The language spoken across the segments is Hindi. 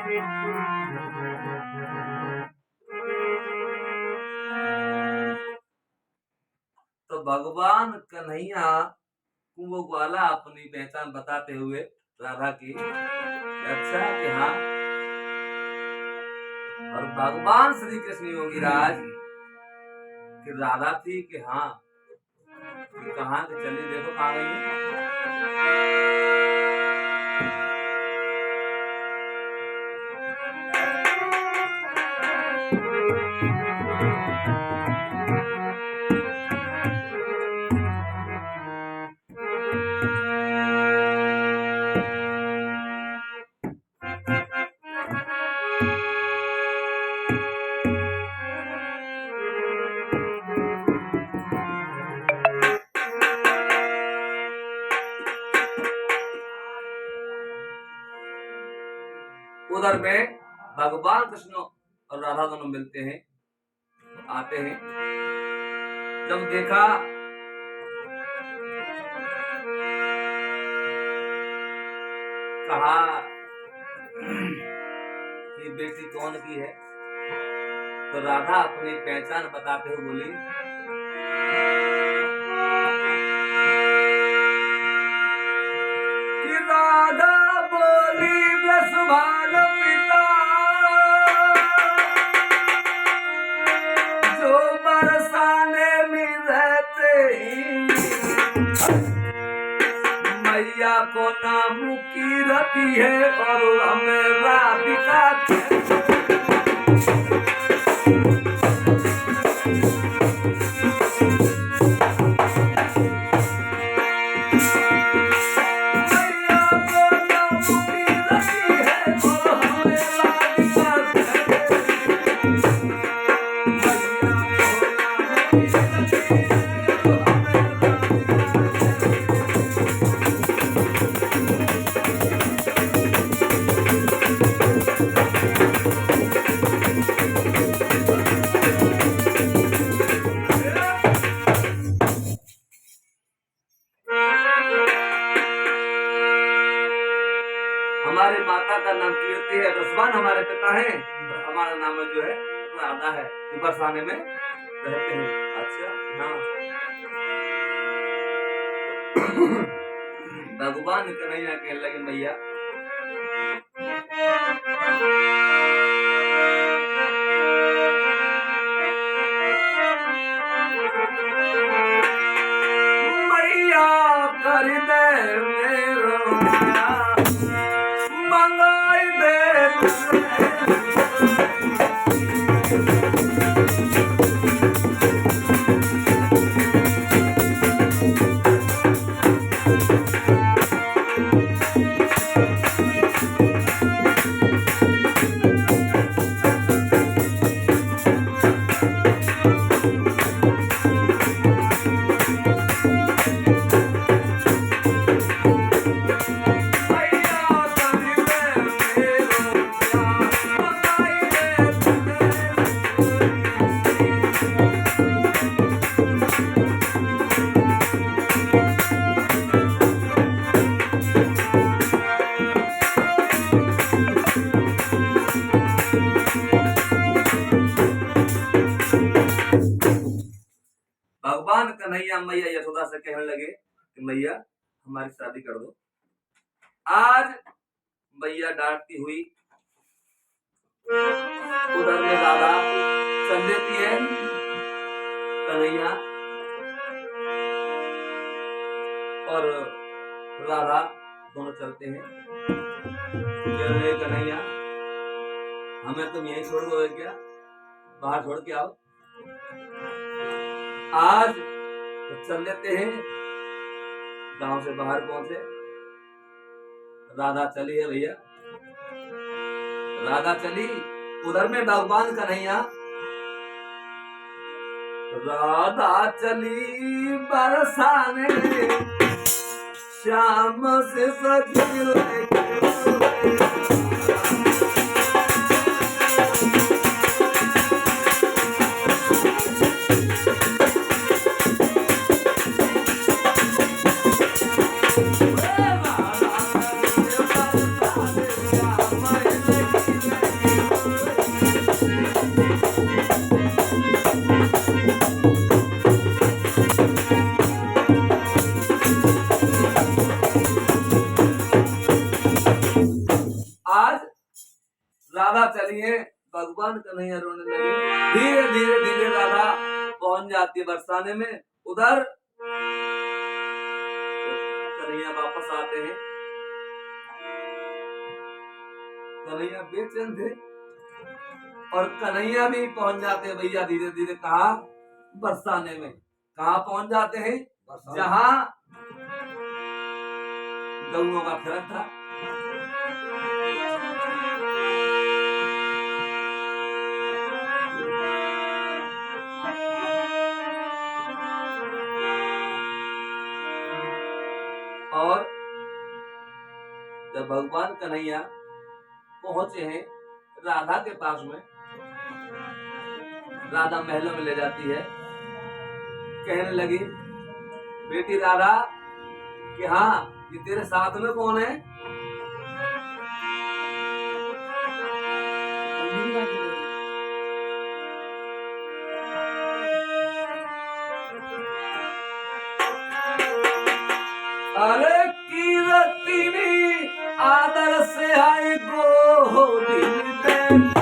तो भगवान कन्हैया कुंभ ग्वाला अपनी पहचान बताते हुए राधा की अच्छा कि हाँ, और भगवान श्री कृष्ण योगीराज कि राधा थी कि हाँ, कि कहाँ कि चली देखो कहाँ गई है। उधर में भगवान कृष्ण और राधा दोनों मिलते हैं, आते हैं। जब देखा कहा कि बेटी कौन की है, तो राधा अपनी पहचान बताते हुए बोली कि राधा बोली वृषभान पिता जो बरसाने में रहते ही मैया को नाम की रती है और हमें राधिका हमारे माता का नाम कीर्ति है, रसवान हमारे पिता है, और हमारा नाम जो है राधा है, जो बरसाने में रहते हैं। अच्छा हाँ। भगवान कन्हैया कहने लगे मैया मैया कर दे मेरो मंगाई दे भगवान कन्हैया मैया यशोदा से कहने लगे कि मैया हमारी शादी कर दो। आज मैया डांटती हुई उधर में राधा चल देती है, कन्हैया और राधा दोनों चलते हैं। कन्हैया हमें तुम यहीं छोड़ दो क्या, बाहर छोड़ के आओ। आज तो चल लेते हैं, गांव से बाहर पहुंचे। राधा चली है भैया, राधा चली। उधर में भगवान कन्हैया राधा चली बरसाने श्याम से सजी आज राधा चली है, भगवान कन्हैया रोने लगे। धीरे धीरे धीरे राधा पहुंच जाती है बरसाने में। उधर कन्हैया वापस आते हैं। कन्हैया बेचैन थे और कन्हैया भी पहुंच जाते हैं भैया धीरे धीरे। कहा? बरसाने में। कहा पहुंच जाते हैं? जहां गऊओं का खिरक था। और जब भगवान कन्हैया पहुंचे हैं राधा के पास में, राधा महलों में ले जाती है। कहने लगी, बेटी राधा कि हाँ, ये तेरे साथ में कौन है? अरे कीरतिनी आदर से आई गोदी में।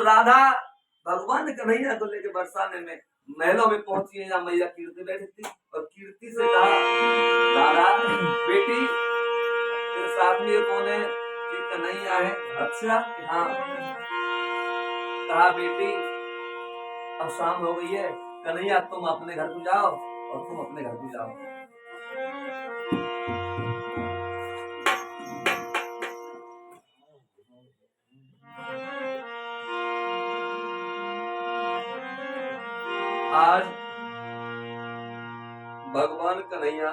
राधा भगवान कन्हैया को लेकर बरसाने में महलों में पहुंची है, जहाँ मैया कीर्ति बैठी थी। और कीर्ति से कहा, राधा बेटी तेरे साथ में ये कौन है? कि कन्हैया है। अच्छा हाँ। कहा बेटी अब शाम हो गई है, कन्हैया तुम अपने घर को जाओ और तुम अपने घर को जाओ। आज भगवान कन्हैया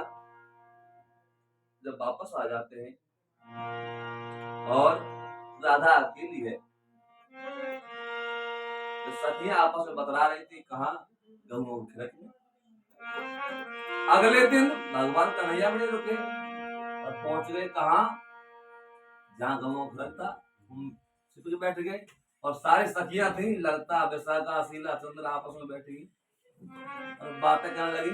जब वापस आ जाते हैं और राधा अकेली है, तो सखियां आपस में बतला रही थी, कहाँ? गऊओं के खिरक में। अगले दिन भगवान कन्हैया भी रुके और पहुंच गए कहाँ? जहाँ गऊओं का खिरक था, छिप बैठ गए। और सारी सखियां थी, ललता, विशाखा, शीला, चंद्र आपस में बैठी और बातें करने लगी।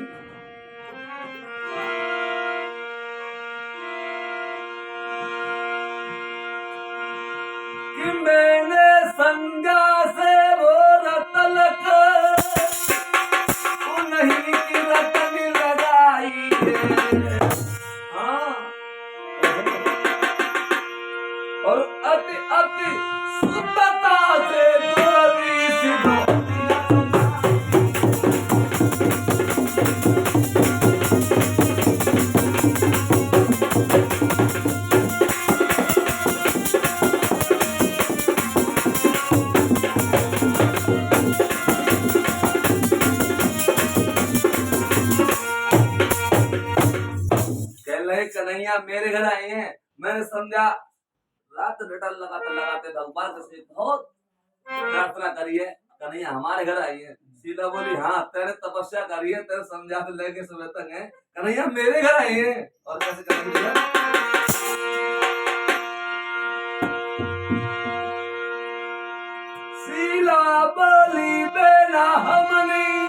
कि मैंने संज्ञा से वो रतलक नहीं की रतन लगाई है। हाँ। और अति अति शुद्धता से गोरी सी कन्हैया मेरे घर आए हैं। मैंने समझा रात डटल लगाते लगाते भगवान से बहुत प्रार्थना करी है, कन्हैया हमारे घर आई है। शीला बोली, हाँ तेरे तपस्या करी है, तेरे समझा से लेके सुबह तक है, कन्हैया मेरे घर आई है। और कैसे करेंगे? शीला बोली, बेना हमनी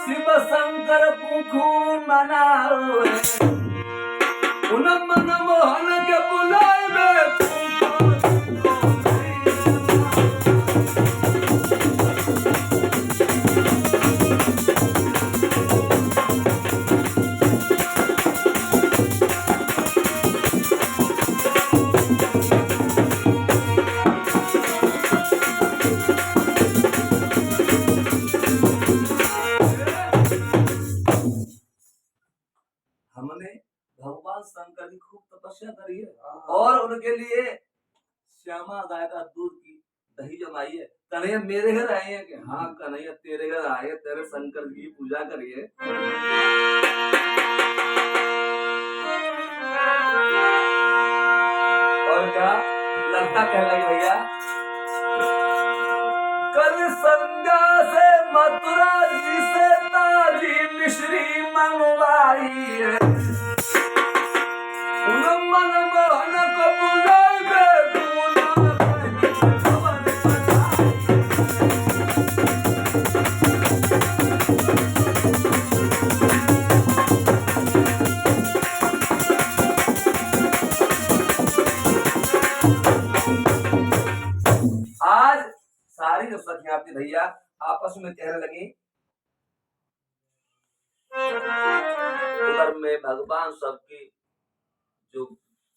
शिव शंकर पुखू मनाओ, मन मोहन के बुलाए और उनके लिए श्यामा गाय का दूध की दही जमाई है। कन्हैया मेरे घर आए हैं कि हाँ कन्हैया तेरे घर आए, तेरे शंकर जी की पूजा करिए। और क्या लड़का कह लगे भैया, कल संध्या से मथुरा जी से ताजी मिश्री मंगवाई है, उन मनमोहन को बुलाए आज सारी जो सखियां थी भैया आपस में कहने लगी। उधर में भगवान सबकी जो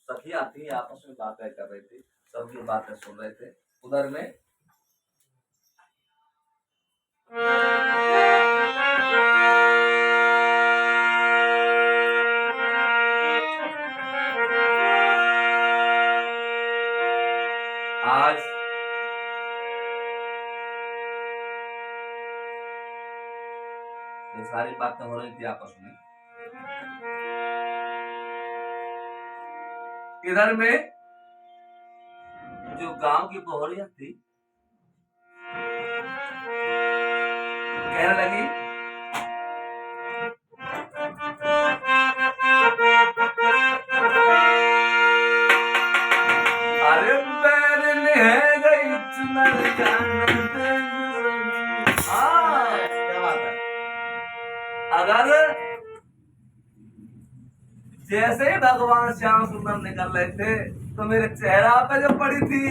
सखियां थी आपस में बातें कर रहे थे, सबकी बातें सुन रहे थे। उधर में आज ये सारी बातें हो रही थी आपस में। इधर में जो गांव की बहुरिया थी कहने लगी, अरे बैरन है गई चुनर अगर जैसे ही भगवान श्याम सुंदर निकल रहे थे तो मेरे चेहरा पे जो पड़ी थी